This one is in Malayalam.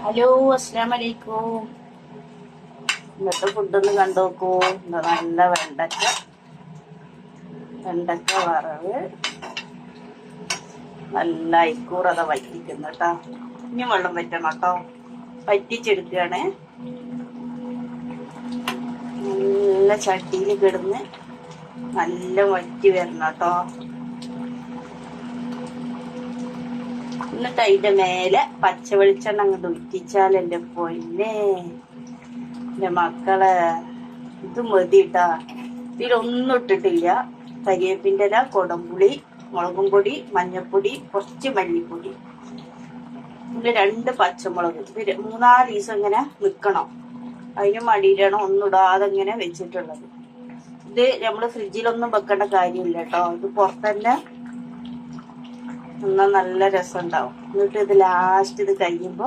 ഹലോ, അസ്സലാമു അലൈക്കും. ഇന്നത്തെ ഫുഡൊന്ന് കണ്ടു നോക്കൂ. എന്താ നല്ല വെണ്ടക്ക വറവ്, നല്ല അയക്കൂറ അതാ വറ്റിക്കുന്നു കേട്ടോ. ഇനി വെള്ളം വറ്റണം കേട്ടോ. വറ്റിച്ചെടുക്കുകയാണ്. നല്ല ചട്ടിയിൽ കിടന്ന് നല്ല വറ്റി വരണം കേട്ടോ. എന്നിട്ട് അതിന്റെ മേലെ പച്ച വെളിച്ചെണ്ണ അങ്ങോട്ട് ഉറ്റിച്ചാലെന്റെ പൊന്നെ, എന്റെ മക്കളെ, ഇത് മതിട്ടാ. ഇതിലൊന്നും ഇട്ടിട്ടില്ല. കരിവേപ്പിന്റെ ഇല, കൊടംപുളി, മുളകും പൊടി, മഞ്ഞപ്പൊടി, കുറച്ച് മല്ലിപ്പൊടി, പിന്നെ 2 പച്ചമുളക്. ഇത് 3-4 ദിവസം ഇങ്ങനെ നിൽക്കണം. അതിന് മടിയിലാണ് ഒന്നിടാതെ ഇങ്ങനെ വെച്ചിട്ടുള്ളത്. ഇത് നമ്മള് ഫ്രിഡ്ജിലൊന്നും വെക്കേണ്ട കാര്യമില്ല കേട്ടോ. ഇത് പുറത്തന്നെ എന്നാൽ നല്ല രസം ഉണ്ടാവും. എന്നിട്ട് ഇത് ലാസ്റ്റ് ഇത് കഴിയുമ്പോൾ